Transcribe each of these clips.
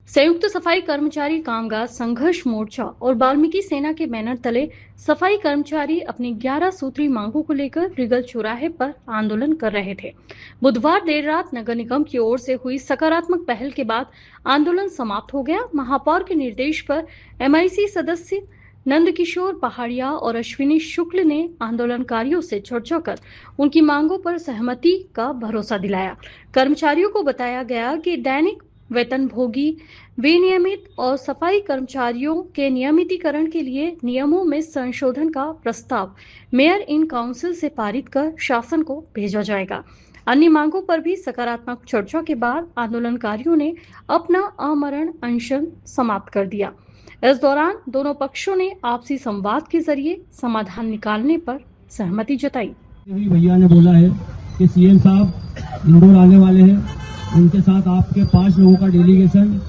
संयुक्त सफाई कर्मचारी कामगार संघर्ष मोर्चा और वाल्मीकि सेना के बैनर तले सफाई कर्मचारी अपनी 11 सूत्री मांगों को लेकर रिगल चौराहे पर आंदोलन कर रहे थे। बुधवार देर रात नगर निगम की ओर से हुई सकारात्मक पहल के बाद आंदोलन समाप्त हो गया। महापौर के निर्देश पर एमआईसी सदस्य नंदकिशोर पहाड़िया और अश्विनी शुक्ल ने आंदोलनकारियों से चर्चा कर उनकी मांगों पर सहमति का भरोसा दिलाया। कर्मचारियों को बताया गया कि दैनिक वेतनभोगी, विनियमित और सफाई कर्मचारियों के नियमितीकरण के लिए नियमों में संशोधन का प्रस्ताव मेयर इन काउंसिल से पारित कर शासन को भेजा जाएगा। अन्य मांगों पर भी सकारात्मक चर्चा के बाद आंदोलनकारियों ने अपना आमरण अनशन समाप्त कर दिया। इस दौरान दोनों पक्षों ने आपसी संवाद के जरिए समाधान निकालने पर सहमति जताई। भैया ने बोला है कि सीएम साहब इंदौर आने वाले हैं, उनके साथ आपके 5 लोगों का डेलीगेशन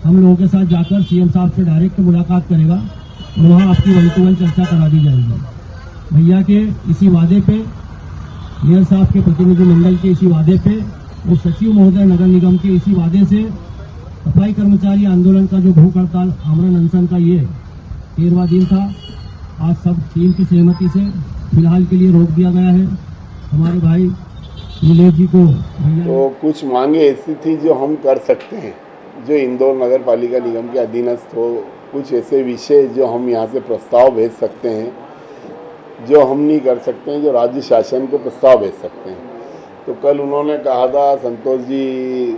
हम लोगों के साथ जाकर सीएम साहब से डायरेक्ट मुलाकात करेगा और वहाँ आपकी वन टू वन चर्चा करा दी जाएगी। भैया के इसी वादे पे, मेयर साहब के प्रतिनिधिमंडल के इसी वादे पे और सचिव महोदय नगर निगम के इसी वादे से सफाई कर्मचारी आंदोलन का जो भूख हड़ताल आमरण अनशन का ये 13वां दिन था, आज सब टीम की सहमति से फिलहाल के लिए रोक दिया गया है। हमारे भाई नीलेश जी को तो कुछ मांगे ऐसी थी जो हम कर सकते हैं, जो इंदौर नगर पालिका निगम के अधीनस्थ हो। कुछ ऐसे विषय जो हम यहाँ से प्रस्ताव भेज सकते हैं, जो हम नहीं कर सकते हैं, जो राज्य शासन को प्रस्ताव भेज सकते हैं। तो कल उन्होंने कहा था, संतोष जी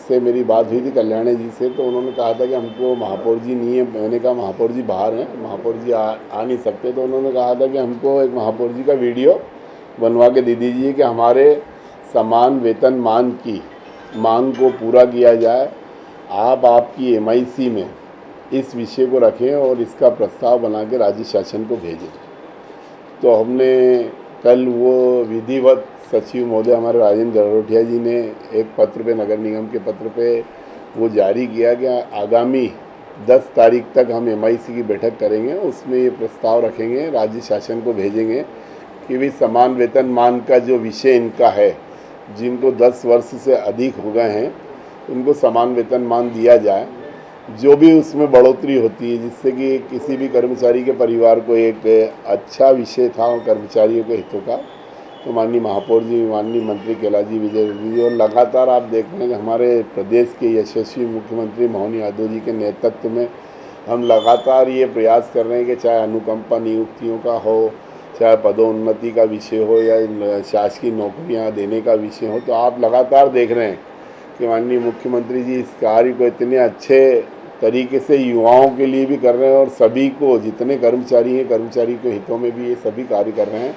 से मेरी बात हुई थी, कल्याणी जी से, तो उन्होंने कहा था कि हमको महापौर जी नहीं है। मैंने कहा महापौर जी बाहर हैं, महापौर जी आ नहीं सकते। तो उन्होंने कहा था कि हमको एक महापौर जी का वीडियो बनवा के दे दीजिए कि हमारे समान वेतन मान की मांग को पूरा किया जाए। आप आपकी एमआईसी में इस विषय को रखें और इसका प्रस्ताव बना के राज्य शासन को भेजें। तो हमने कल वो विधिवत सचिव महोदय हमारे राजेंद्र गरोटिया जी ने एक पत्र पे, नगर निगम के पत्र पे वो जारी किया कि आगामी 10 तारीख तक हम एमआईसी की बैठक करेंगे, उसमें ये प्रस्ताव रखेंगे, राज्य शासन को भेजेंगे कि भी समान वेतन मान का जो विषय इनका है, जिनको 10 वर्ष से अधिक हो गए हैं उनको समान वेतन मान दिया जाए। जो भी उसमें बढ़ोतरी होती है जिससे कि किसी भी कर्मचारी के परिवार को एक अच्छा विषय था कर्मचारियों के हितों का। तो माननीय महापौर जी, माननीय मंत्री कैलाश जी विजय जी, और लगातार आप देख रहे हैं कि हमारे प्रदेश के यशस्वी मुख्यमंत्री मोहन यादव जी के नेतृत्व में हम लगातार ये प्रयास कर रहे हैं कि चाहे अनुकंपा नियुक्तियों का हो, चाहे पदोन्नति का विषय हो या शासकीय नौकरियां देने का विषय हो। तो आप लगातार देख रहे हैं कि माननीय मुख्यमंत्री जी इस कार्य को इतने अच्छे तरीके से युवाओं के लिए भी कर रहे हैं और सभी को, जितने कर्मचारी हैं, कर्मचारी के हितों में भी ये सभी कार्य कर रहे हैं।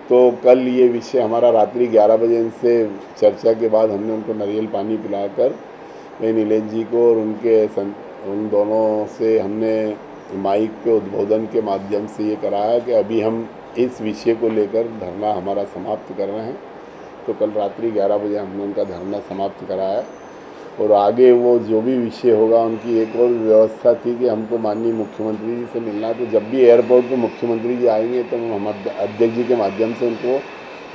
तो कल ये विषय हमारा रात्रि 11 बजे इनसे चर्चा के बाद हमने उनको नारियल पानी पिलाकर, मैं नीलेश जी को और उन दोनों से हमने माइक पे उद्बोधन के माध्यम से ये कराया कि अभी हम इस विषय को लेकर धरना हमारा समाप्त कर रहे हैं। तो कल रात्रि 11 बजे हमने उनका धरना समाप्त कराया और आगे वो जो भी विषय होगा, उनकी एक और व्यवस्था थी कि हमको माननीय मुख्यमंत्री जी से मिलना। तो जब भी एयरपोर्ट पर मुख्यमंत्री जी आएंगे तो हम अध्यक्ष जी के माध्यम से उनको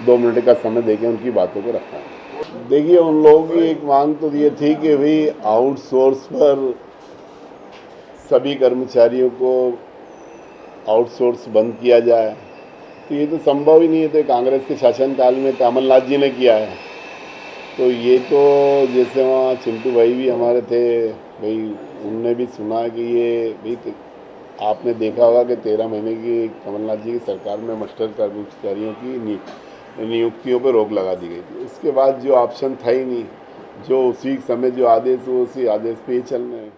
2 मिनट का समय देके उनकी बातों को रखा है। देखिए, उन लोगों की एक मांग तो ये थी कि भाई आउटसोर्स पर सभी कर्मचारियों को आउटसोर्स बंद किया जाए। तो ये तो संभव ही नहीं है। तो कांग्रेस के शासनकाल में कमलनाथ जी ने किया है। तो ये तो जैसे वहाँ चिंटू भाई भी हमारे थे भाई, उनने भी सुना कि ये भाई, तो आपने देखा होगा कि 13 महीने की कमलनाथ जी की सरकार में मास्टर कर्मचारियों की नियुक्तियों पर रोक लगा दी गई थी। उसके बाद जो ऑप्शन था ही नहीं, जो उसी समय जो आदेश, वो उसी आदेश पे ही चलना है।